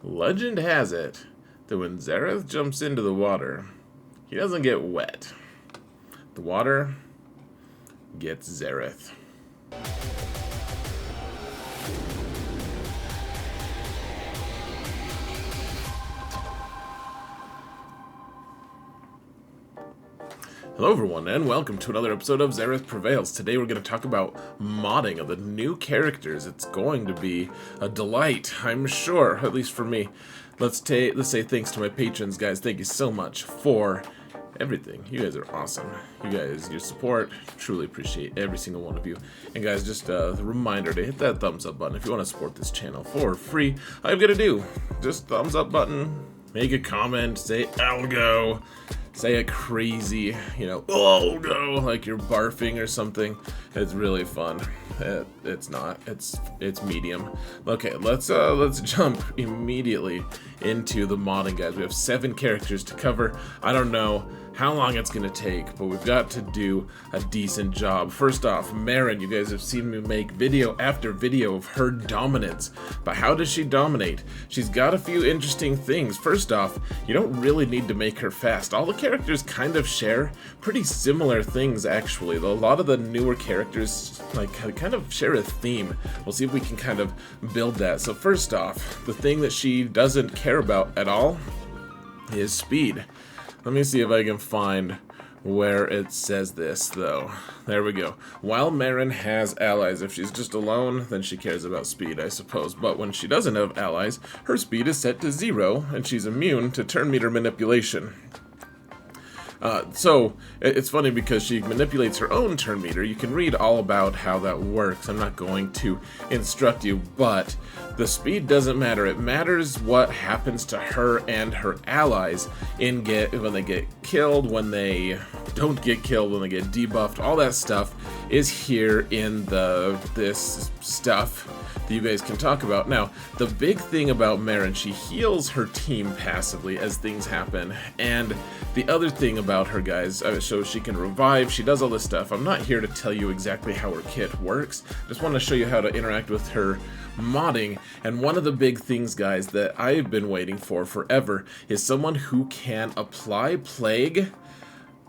Legend has it that when Zareth jumps into the water, he doesn't get wet. The water gets Zareth. Hello everyone, and welcome to another episode of Zareth Prevails. Today we're going to talk about modding of the new characters. It's going to be a delight, I'm sure, at least for me. Let's say thanks to my patrons, guys. Thank you so much for everything. You guys are awesome. You guys, your support, truly appreciate every single one of you. And guys, just a reminder to hit that thumbs up button if you want to support this channel for free. All you've got to do, just thumbs up button, make a comment, say algo. Say it crazy, oh no, like you're barfing or something. It's really fun. It's not. It's medium. Okay, let's jump immediately into the modding, guys. We have 7 characters to cover. I don't know how long it's gonna take, but we've got to do a decent job. First off, Merrin, you guys have seen me make video after video of her dominance. But how does she dominate? She's got a few interesting things. First off, you don't really need to make her fast. All the characters kind of share pretty similar things, actually. A lot of the newer characters kind of share a theme. We'll see if we can kind of build that. So first off, the thing that she doesn't care about at all is speed. Let me see if I can find where it says this, though. There we go. While Merrin has allies, if she's just alone, then she cares about speed, I suppose. But when she doesn't have allies, her speed is set to 0, and she's immune to turn meter manipulation. So, it's funny because she manipulates her own turn meter. You can read all about how that works. I'm not going to instruct you, but the speed doesn't matter. It matters what happens to her and her allies when they get killed, when they don't get killed, when they get debuffed. All that stuff is here in this stuff that you guys can talk about. Now, the big thing about Merrin, she heals her team passively as things happen, and the other thing about her, guys, so she can revive, she does all this stuff. I'm not here to tell you exactly how her kit works, just want to show you how to interact with her modding. And one of the big things, guys, that I've been waiting for forever is someone who can apply plague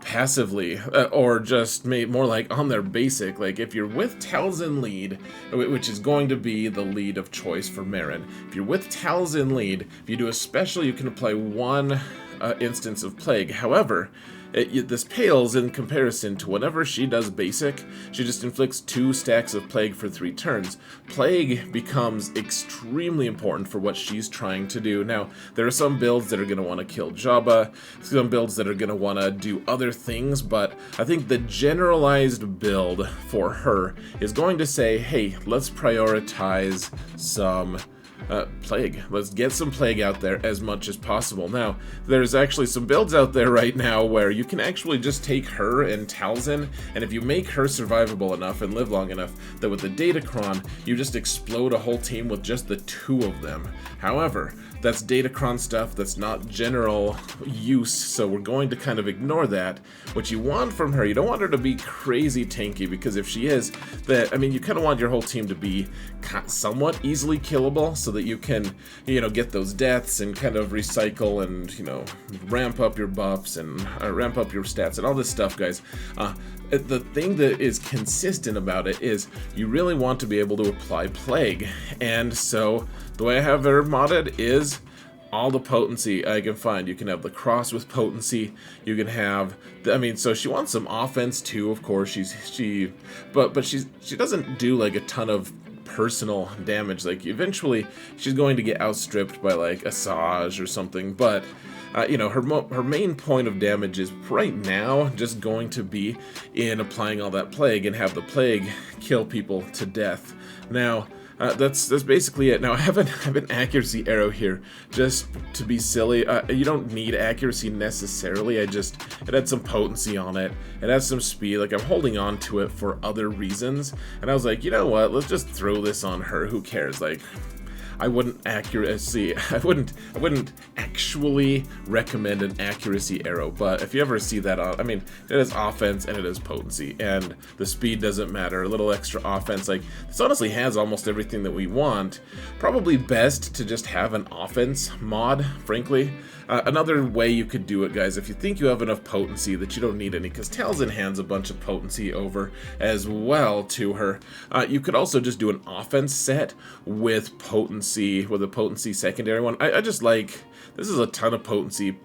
passively, or just more like on their basic. Like if you're with Talzin lead, which is going to be the lead of choice for Merrin, if you're with Talzin lead, if you do a special, you can apply 1 instance of plague. However, this pales in comparison to whenever she does basic, she just inflicts 2 stacks of plague for 3 turns. Plague becomes extremely important for what she's trying to do. Now, there are some builds that are going to want to kill Jabba, some builds that are going to want to do other things, but I think the generalized build for her is going to say, hey, let's prioritize some plague. Let's get some plague out there as much as possible. Now, there's actually some builds out there right now where you can actually just take her and Talzin, and if you make her survivable enough and live long enough, that with the Datacron, you just explode a whole team with just the 2 of them. However, that's Datacron stuff that's not general use, so we're going to kind of ignore that. What you want from her, you don't want her to be crazy tanky, because if she is, you kind of want your whole team to be somewhat easily killable, so that you can, get those deaths and kind of recycle and, ramp up your buffs and ramp up your stats and all this stuff, guys. The thing that is consistent about it is you really want to be able to apply plague, and so the way I have her modded is all the potency I can find. You can have the cross with potency. You can have, so she wants some offense too, of course. But she doesn't do like a ton of personal damage. Like eventually she's going to get outstripped by like Asajj or something, but her main point of damage is right now just going to be in applying all that plague and have the plague kill people to death. Now, that's basically it. Now, I have an accuracy arrow here just to be silly. You don't need accuracy necessarily. It had some potency on it. It has some speed. Like, I'm holding on to it for other reasons. And I was like, you know what? Let's just throw this on her. Who cares? Like, I wouldn't I wouldn't actually recommend an accuracy arrow, but if you ever see that on, I mean, it is offense and it is potency, and the speed doesn't matter. A little extra offense, like, this honestly has almost everything that we want. Probably best to just have an offense mod, frankly. Another way you could do it, guys, if you think you have enough potency that you don't need any, because Talzin hands a bunch of potency over as well to her, you could also just do an offense set with potency, with a potency secondary one. I just like, this is a ton of potency.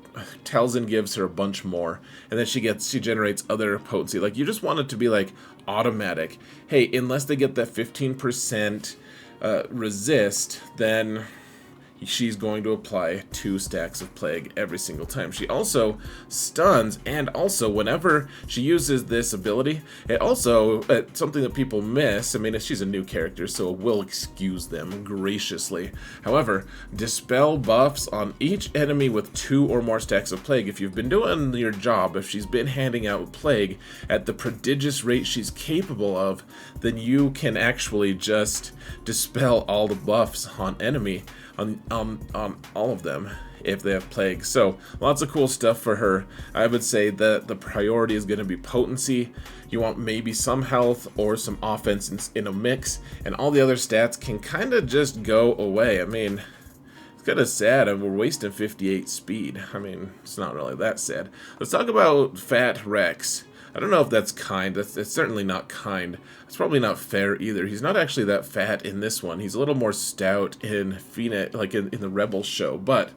Talzin gives her a bunch more, and then she generates other potency. Like, you just want it to be like automatic. Hey, unless they get that 15% resist, then she's going to apply 2 stacks of plague every single time. She also stuns, and also whenever she uses this ability, it also, something that people miss, I mean, she's a new character, so we'll excuse them graciously. However, dispel buffs on each enemy with 2 or more stacks of plague. If you've been doing your job, if she's been handing out plague at the prodigious rate she's capable of, then you can actually just dispel all the buffs on enemy, on all of them, if they have plague. So lots of cool stuff for her. I would say that the priority is going to be potency. You want maybe some health or some offense in a mix, and all the other stats can kind of just go away. I mean, it's kind of sad, and we're wasting 58 speed. I mean, it's not really that sad. Let's talk about Fat Rex. I don't know if that's kind. It's certainly not kind. It's probably not fair either. He's not actually that fat in this one. He's a little more stout in Phoenix, like in the Rebel show. But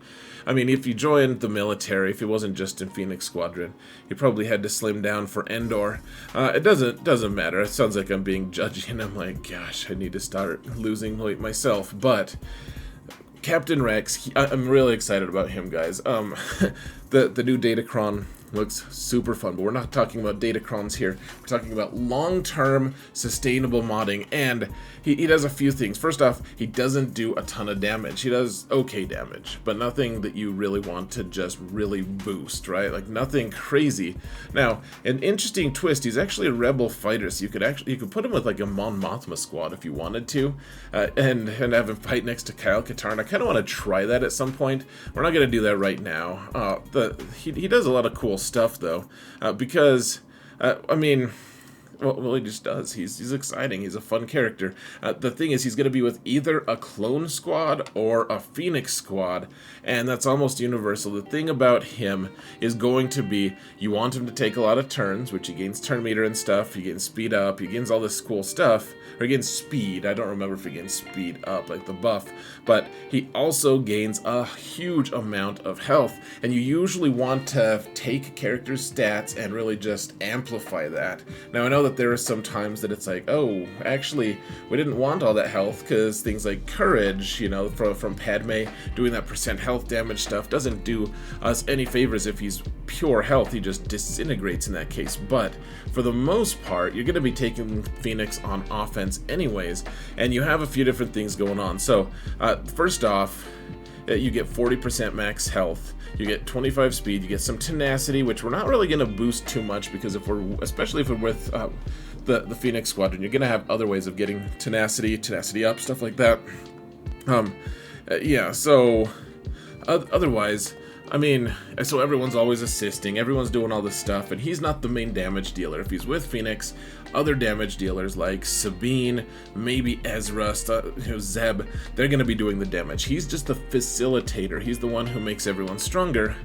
I mean, if you joined the military, if it wasn't just in Phoenix Squadron, you probably had to slim down for Endor. It doesn't matter. It sounds like I'm being judgy, and I'm like, gosh, I need to start losing weight myself. But Captain Rex, I'm really excited about him, guys. The new Datacron looks super fun, but we're not talking about Datacrons here. We're talking about long-term sustainable modding, and he does a few things. First off, he doesn't do a ton of damage. He does okay damage, but nothing that you really want to just really boost, right? Like, nothing crazy. Now, an interesting twist, he's actually a rebel fighter, so you could put him with like a Mon Mothma squad if you wanted to, and have him fight next to Kyle Katarn. I kind of want to try that at some point. We're not going to do that right now. He does a lot of cool stuff though, because I mean, well, he just does. He's exciting. He's a fun character. The thing is, he's going to be with either a clone squad or a Phoenix squad, and that's almost universal. The thing about him is going to be, you want him to take a lot of turns, which he gains turn meter and stuff. He gains speed up. He gains all this cool stuff. Or he gains speed. I don't remember if he gains speed up, like the buff. But he also gains a huge amount of health, and you usually want to take character stats and really just amplify that. Now, I know that there are some times that it's like, oh, actually, we didn't want all that health, because things like courage, you know, from Padme, doing that % health damage stuff doesn't do us any favors. If he's pure health, he just disintegrates in that case. But for the most part, you're going to be taking Phoenix on offense anyways, and you have a few different things going on. So first off, you get 40% max health, you get 25 speed, you get some tenacity, which we're not really going to boost too much, because especially if we're with the Phoenix Squadron, you're going to have other ways of getting tenacity up, stuff like that. Yeah, so otherwise, I mean, so everyone's always assisting, everyone's doing all this stuff, and he's not the main damage dealer. If he's with Phoenix, other damage dealers like Sabine, maybe Ezra, Zeb, they're going to be doing the damage. He's just the facilitator. He's the one who makes everyone stronger.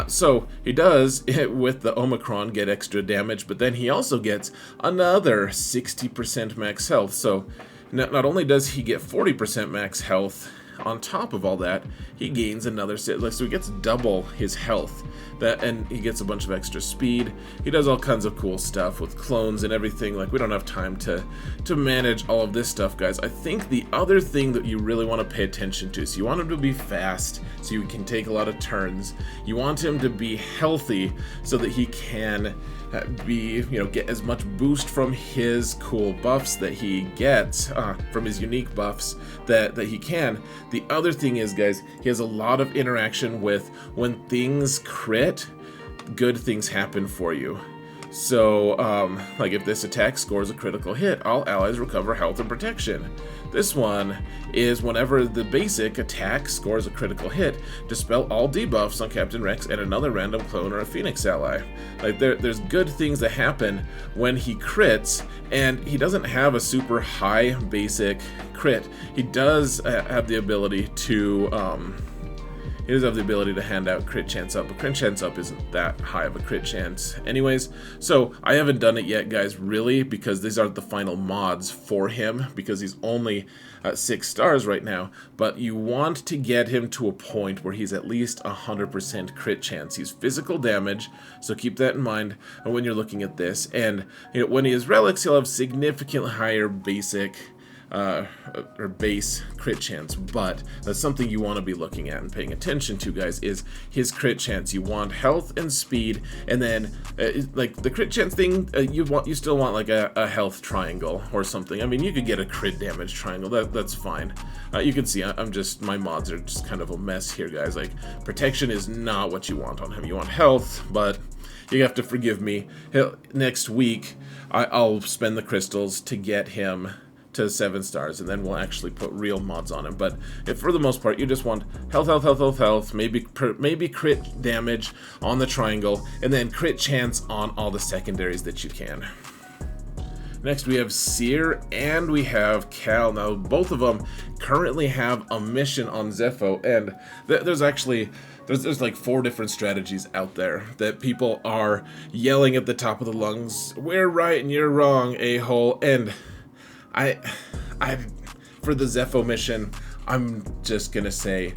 So he does, with the Omicron, get extra damage, but then he also gets another 60% max health. So not only does he get 40% max health, on top of all that, he gains another, so he gets double his health, and he gets a bunch of extra speed. He does all kinds of cool stuff with clones and everything. Like, we don't have time to manage all of this stuff, guys. I think the other thing that you really want to pay attention to, so you want him to be fast, so you can take a lot of turns. You want him to be healthy, so that he can get as much boost from his cool buffs that he gets, from his unique buffs that he can. The other thing is, guys, he has a lot of interaction with, when things crit, good things happen for you. So, like if this attack scores a critical hit, all allies recover health and protection. This one is whenever the basic attack scores a critical hit, dispel all debuffs on Captain Rex and another random clone or a Phoenix ally. Like there's good things that happen when he crits, and he doesn't have a super high basic crit. He does have the ability to he does have the ability to hand out crit chance up, but crit chance up isn't that high of a crit chance anyways. So I haven't done it yet, guys, really, because these aren't the final mods for him, because he's only 6 stars right now. But you want to get him to a point where he's at least 100% crit chance. He's physical damage, so keep that in mind when you're looking at this. And when he has relics, he'll have significantly higher basic or base crit chance, but that's something you want to be looking at and paying attention to, guys, is his crit chance. You want health and speed, and then like the crit chance thing, you still want like a health triangle or something. I mean, you could get a crit damage triangle, that's fine. You can see my mods are just kind of a mess here, guys. Like, protection is not what you want on him. You want health, but you have to forgive me. Next week I'll spend the crystals to get him to 7 stars, and then we'll actually put real mods on him. But if for the most part you just want health, maybe crit damage on the triangle, and then crit chance on all the secondaries that you can. Next we have Cere and we have Cal. Now both of them currently have a mission on Zepho, and there's like 4 different strategies out there that people are yelling at the top of the lungs, "We're right and you're wrong, a-hole." And I for the Zepho mission, I'm just gonna say,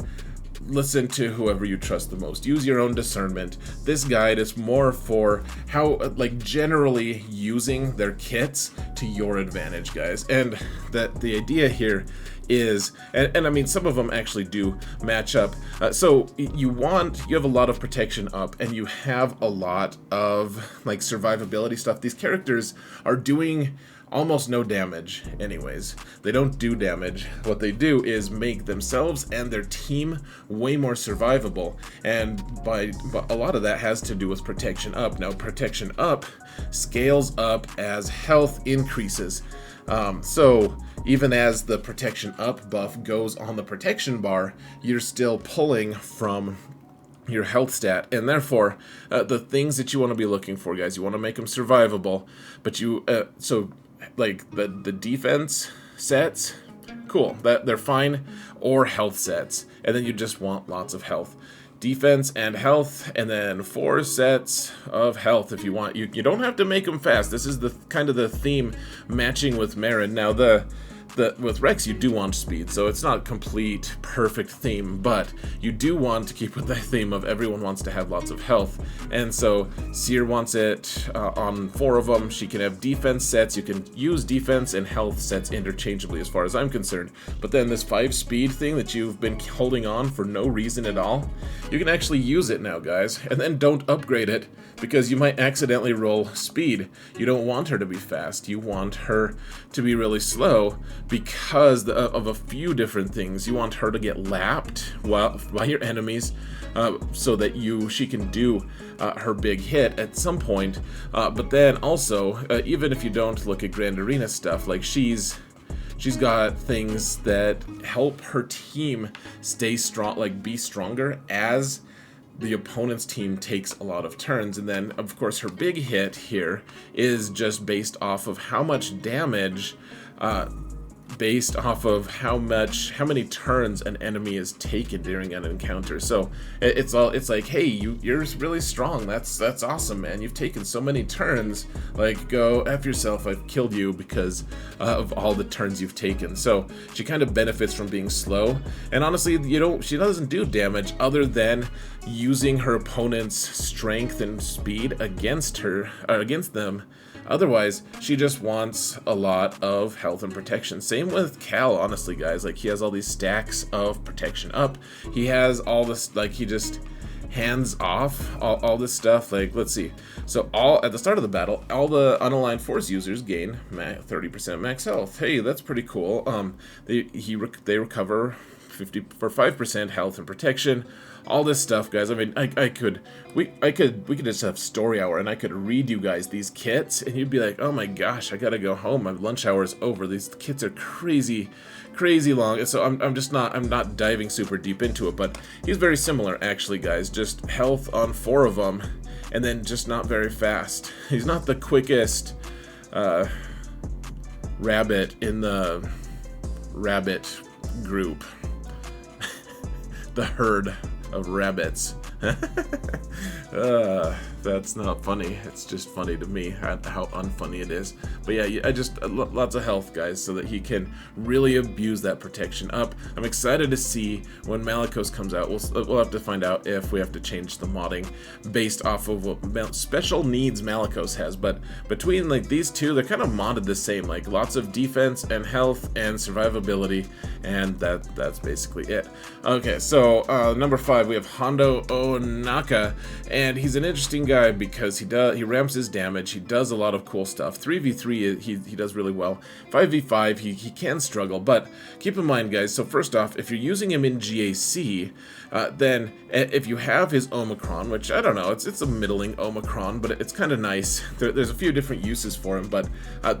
listen to whoever you trust the most. Use your own discernment. This guide is more for how, like, generally using their kits to your advantage, guys. And that the idea here is, and I mean, some of them actually do match up. So you have a lot of protection up, and you have a lot of like survivability stuff. These characters are doing almost no damage anyways. They don't do damage. What they do is make themselves and their team way more survivable, and by a lot of that has to do with protection up. Now protection up scales up as health increases. So even as the protection up buff goes on the protection bar, you're still pulling from your health stat, and therefore the things that you want to be looking for, guys, you want to make them survivable, but you so like the defense sets, cool, that they're fine, or health sets, and then you just want lots of health. Defense and health, and then 4 sets of health if you want. You don't have to make them fast. This is the kind of the theme matching with Merrin. Now with Rex you do want speed, so it's not a complete perfect theme, but you do want to keep with that theme of everyone wants to have lots of health. And so Cere wants it on 4 of them. She can have defense sets. You can use defense and health sets interchangeably as far as I'm concerned. But then this 5 speed thing that you've been holding on for no reason at all, you can actually use it now, guys. And then don't upgrade it, because you might accidentally roll speed. You don't want her to be fast. You want her to be really slow because of a few different things. You want her to get lapped by your enemies, so that she can do her big hit at some point. But then also, even if you don't look at Grand Arena stuff, like she's got things that help her team stay strong, like be stronger as the opponent's team takes a lot of turns. And then of course her big hit here is just based off of how much damage, based off of how many turns an enemy is taken during an encounter. So it's like, hey, you're really strong. That's awesome, man. You've taken so many turns. Like, go F yourself. I've killed you because of all the turns you've taken. So she kind of benefits from being slow. And honestly, she doesn't do damage other than using her opponent's strength and speed against them. Otherwise, she just wants a lot of health and protection. Same with Cal, honestly, guys. Like, he has all these stacks of protection up. He has all this, like, he just hands off all this stuff. Like, let's see. So at the start of the battle, all the unaligned force users gain 30% max health. Hey, that's pretty cool. They recover 5% health and protection. All this stuff, guys. I mean, we could just have story hour, and I could read you guys these kits, and you'd be like, oh my gosh, I gotta go home. My lunch hour is over. These kits are crazy long. So I'm not diving super deep into it, but he's very similar, actually, guys. Just health on 4 of them, and then just not very fast. He's not the quickest rabbit in the rabbit group. The herd of rabbits. That's not funny. It's just funny to me how unfunny it is. But yeah, I just lots of health, guys, so that he can really abuse that protection up. I'm excited to see when Malicos comes out. We'll have to find out if we have to change the modding based off of what special needs Malicos has. But between like these two, they're kind of modded the same. Like lots of defense and health and survivability, and that's basically it. Okay, so number 5 we have Hondo Ohnaka, and he's an interesting guy because he ramps his damage. He does a lot of cool stuff. 3v3 he does really well. 5v5 he can struggle, but keep in mind, guys, so first off, if you're using him in GAC, then if you have his Omicron, which I don't know, it's a middling Omicron, but it's kind of nice. There's a few different uses for him, but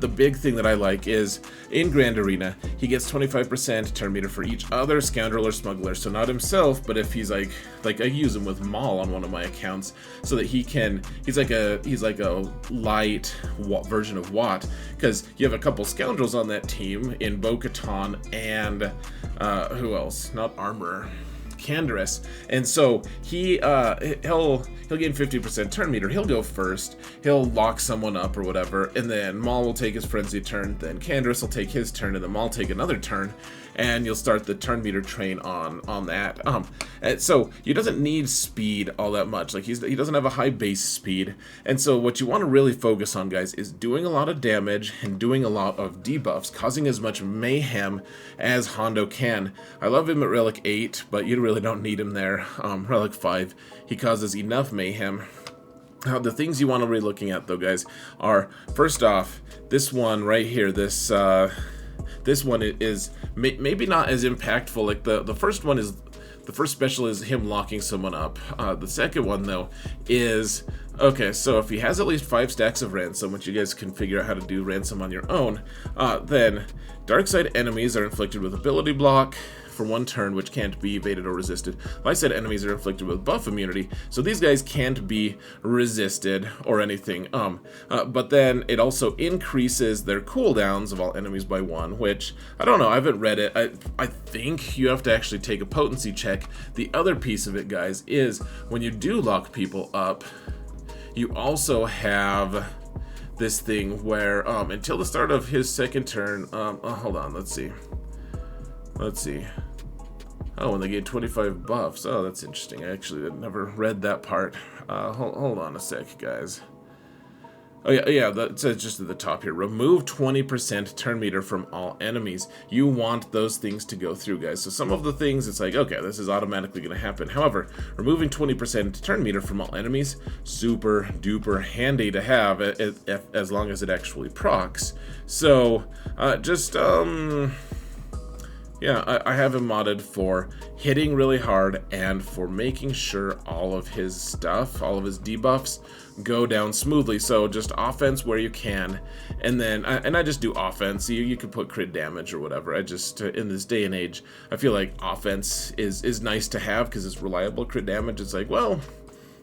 the big thing that I like is in Grand Arena, he gets 25% turn meter for each other scoundrel or smuggler. So not himself, but if he's like I use him with Maul on one of my accounts, so that he's like a light version of Watt, because you have a couple scoundrels on that team in Bo-Katan and who else? Not Armor. Canderous, and so he'll gain 50% turn meter. He'll go first, he'll lock someone up or whatever, and then Maul will take his frenzy turn, then Canderous will take his turn, and then Maul will take another turn, and you'll start the turn meter train on that. So he doesn't need speed all that much. Like he doesn't have a high base speed, and so what you want to really focus on, guys, is doing a lot of damage and doing a lot of debuffs, causing as much mayhem as Hondo can. I love him at Relic 8, but you really don't need him there. Relic 5, he causes enough mayhem. The things you want to be looking at, though, guys, are first off this one right here. This one is maybe not as impactful. Like the first one is, the first special is him locking someone up. The second one, though, is okay. So if he has at least 5 stacks of ransom, which you guys can figure out how to do ransom on your own, then dark side enemies are inflicted with ability block for 1 turn, which can't be evaded or resisted. Light side enemies are inflicted with buff immunity, so these guys can't be resisted or anything. But then it also increases their cooldowns of all enemies by 1, which, I don't know, I haven't read it. I think you have to actually take a potency check. The other piece of it, guys, is when you do lock people up, you also have this thing where until the start of his second turn, hold on, let's see. Oh, and they get 25 buffs. Oh, that's interesting. I actually never read that part. Hold on a sec, guys. Oh yeah, that says just at the top here. Remove 20% turn meter from all enemies. You want those things to go through, guys. So some of the things, it's like, okay, this is automatically going to happen. However, removing 20% turn meter from all enemies, super duper handy to have as long as it actually procs. So, yeah, I have him modded for hitting really hard and for making sure all of his stuff, all of his debuffs, go down smoothly. So just offense where you can, and then I just do offense. You can put crit damage or whatever. I just, in this day and age, I feel like offense is nice to have because it's reliable. Crit damage, it's like, well,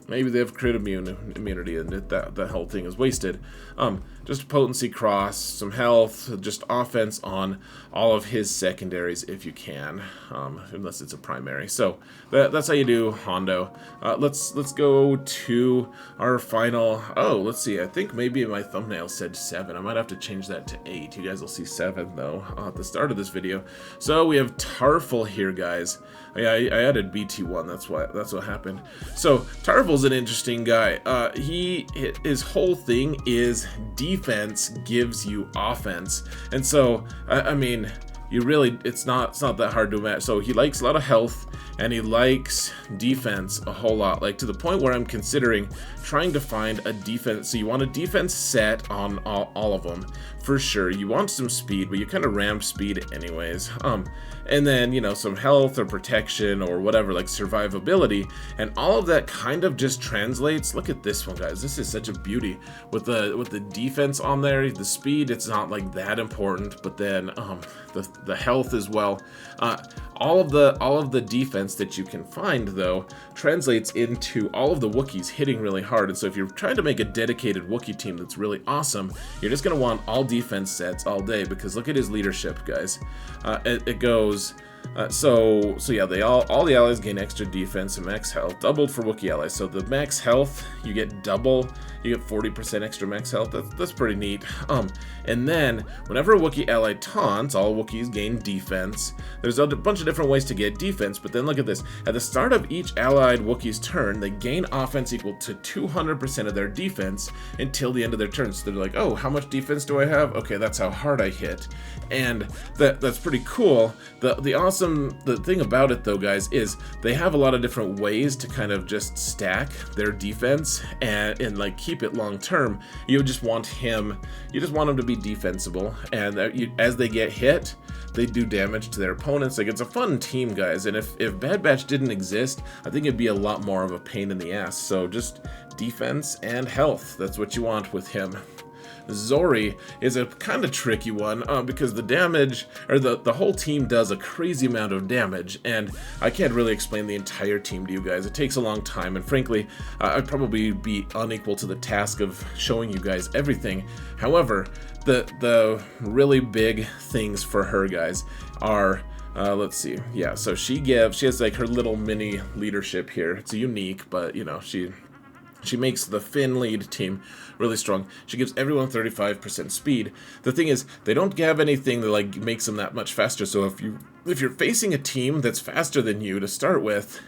maybe they have crit immunity and that whole thing is wasted. Just potency cross, some health, just offense on all of his secondaries if you can, unless it's a primary. So that's how you do Hondo. Let's go to our final. Oh, let's see. I think maybe my thumbnail said 7. I might have to change that to 8. You guys will see 7 though at the start of this video. So we have Tarfful here, guys. I added BT1. That's what happened. So Tarfful's an interesting guy. His whole thing is defense gives you offense, and so I mean, it's not that hard to match. So he likes a lot of health and he likes defense a whole lot, like to the point where I'm considering trying to find a defense. So you want a defense set on all of them for sure. You want some speed, but you kind of ramp speed anyways. And then, you know, some health or protection or whatever, like survivability, and all of that kind of just translates. Look at this one, guys. This is such a beauty with the defense on there. The speed, it's not like that important, but then the health as well. All of the defense that you can find, though, translates into all of the Wookiees hitting really hard. And so if you're trying to make a dedicated Wookiee team that's really awesome, you're just going to want all defense sets all day, because look at his leadership, guys. It goes... So yeah, all the allies gain extra defense and max health, doubled for Wookiee allies. So the max health, you get double, you get 40% extra max health. That's pretty neat. And then whenever a Wookiee ally taunts, all Wookiees gain defense. There's a bunch of different ways to get defense, but then look at this. At the start of each allied Wookiee's turn, they gain offense equal to 200% of their defense until the end of their turn. So they're like, oh, how much defense do I have? Okay, that's how hard I hit. And that's pretty cool. The thing about it, though, guys, is they have a lot of different ways to kind of just stack their defense and like keep it long term. You just want him to be defensible, and as they get hit, they do damage to their opponents. Like, it's a fun team, guys, and if Bad Batch didn't exist, I think it'd be a lot more of a pain in the ass. So just defense and health, that's what you want with him. Zorii is a kind of tricky one because the damage, or the whole team does a crazy amount of damage, and I can't really explain the entire team to you guys. It takes a long time, and frankly, I'd probably be unequal to the task of showing you guys everything. However, the really big things for her, guys, are... let's see. Yeah, so she has like her little mini leadership here. It's unique, but you know, she makes the Finn lead team really strong. She gives everyone 35% speed. The thing is, they don't have anything that like makes them that much faster. So if you're facing a team that's faster than you to start with,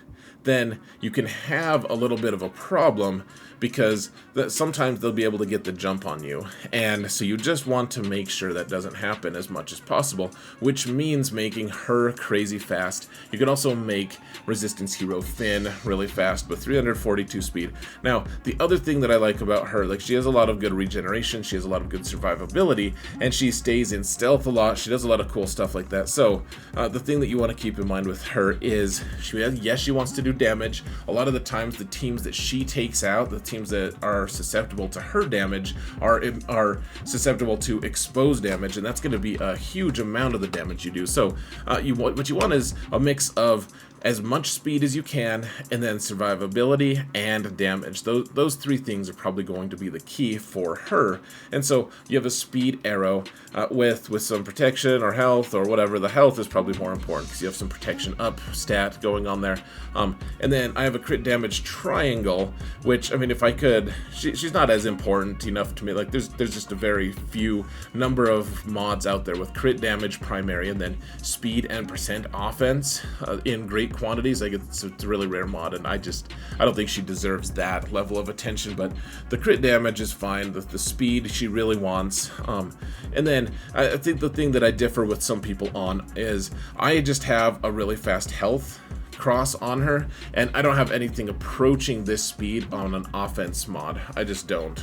then you can have a little bit of a problem, because sometimes they'll be able to get the jump on you. And so you just want to make sure that doesn't happen as much as possible, which means making her crazy fast. You can also make Resistance Hero Finn really fast with 342 speed. Now, the other thing that I like about her, like, she has a lot of good regeneration, she has a lot of good survivability, and she stays in stealth a lot. She does a lot of cool stuff like that. So the thing that you want to keep in mind with her is, yes, she wants to do damage. A lot of the times the teams that she takes out, the teams that are susceptible to her damage, are susceptible to exposed damage, and that's going to be a huge amount of the damage you do. So what you want is a mix of as much speed as you can, and then survivability and damage. Those three things are probably going to be the key for her. And so you have a speed arrow with some protection or health or whatever. The health is probably more important because you have some protection up stat going on there. And then I have a crit damage triangle, which, I mean, if I could, she's not as important enough to me. Like, there's just a very few number of mods out there with crit damage primary and then speed and percent offense in great quantities. Like, it's a really rare mod, and I don't think she deserves that level of attention. But the crit damage is fine. The speed she really wants. And then I think the thing that I differ with some people on is I just have a really fast health cross on her, and I don't have anything approaching this speed on an offense mod. I just don't.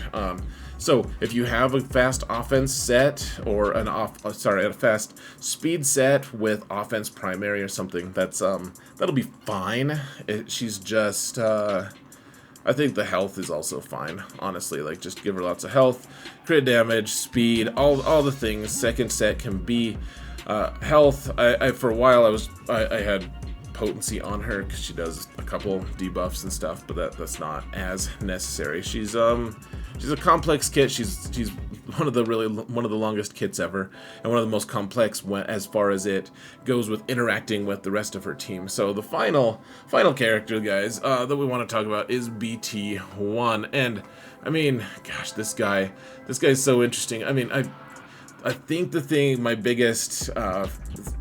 So if you have a fast offense set or a fast speed set with offense primary or something, that'll be fine. She's just I think the health is also fine, honestly. Like, just give her lots of health, crit damage, speed, all the things. Second set can be health. For a while I had potency on her because she does a couple debuffs and stuff, but that's not as necessary. She's a complex kit. She's one of the longest kits ever, and one of the most complex as far as it goes with interacting with the rest of her team. So the final character, guys, that we want to talk about is BT1. And I mean, gosh, this guy's so interesting. I mean, I think my biggest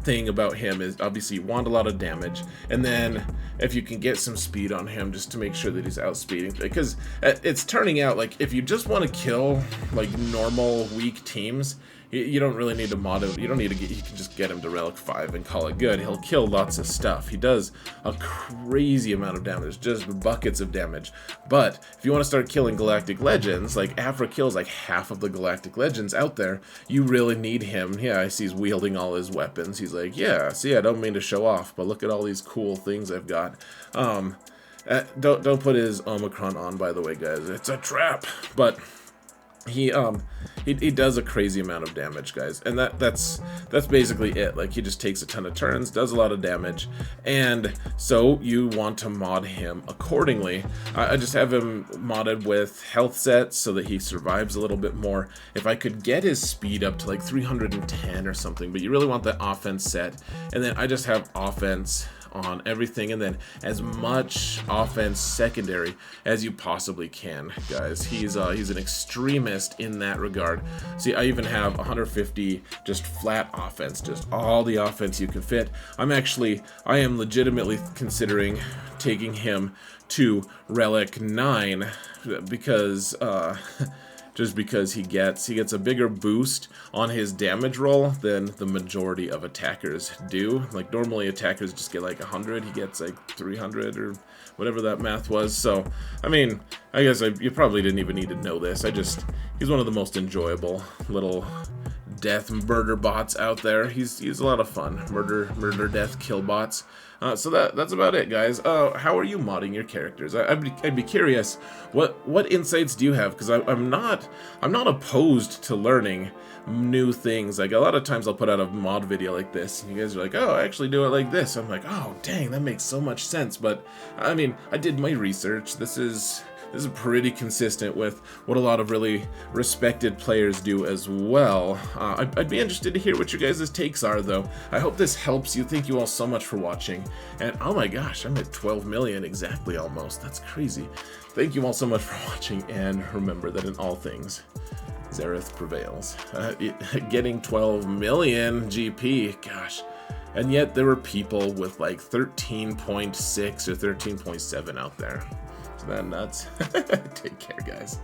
thing about him is, obviously, you want a lot of damage, and then if you can get some speed on him just to make sure that he's outspeeding, because it's turning out like if you just want to kill like normal weak teams, You don't really need to mod him. You don't need to get. You can just get him to Relic 5 and call it good. He'll kill lots of stuff. He does a crazy amount of damage, just buckets of damage. But if you want to start killing Galactic Legends, like Afra kills like half of the Galactic Legends out there, you really need him. Yeah, I see he's wielding all his weapons. He's like, yeah, see, I don't mean to show off, but look at all these cool things I've got. Don't put his Omicron on, by the way, guys. It's a trap. But he does a crazy amount of damage, guys, and that's basically it. Like, he just takes a ton of turns, does a lot of damage, and so you want to mod him accordingly. I just have him modded with health sets so that he survives a little bit more. If I could get his speed up to like 310 or something, but you really want that offense set, and then I just have offense on everything, and then as much offense secondary as you possibly can, guys. He's an extremist in that regard. See, I even have 150 just flat offense, just all the offense you can fit. I am legitimately considering taking him to Relic 9 because just because he gets a bigger boost on his damage roll than the majority of attackers do. Like, normally attackers just get like 100, he gets like 300 or whatever that math was. So, I mean, I guess you probably didn't even need to know this. He's one of the most enjoyable little death murder bots out there. He's a lot of fun. Murder, death, kill bots. So that's about it, guys. How are you modding your characters? I'd be curious. What insights do you have? Because I'm not opposed to learning new things. Like, a lot of times I'll put out a mod video like this, and you guys are like, oh, I actually do it like this. I'm like, oh, dang, that makes so much sense. But I mean, I did my research. This is pretty consistent with what a lot of really respected players do as well. I'd be interested to hear what your guys' takes are, though. I hope this helps you. Thank you all so much for watching. And oh my gosh, I'm at 12 million exactly almost. That's crazy. Thank you all so much for watching, and remember that in all things, Xerath prevails. Getting 12 million GP, gosh. And yet there were people with like 13.6 or 13.7 out there. Isn't that nuts? Take care, guys.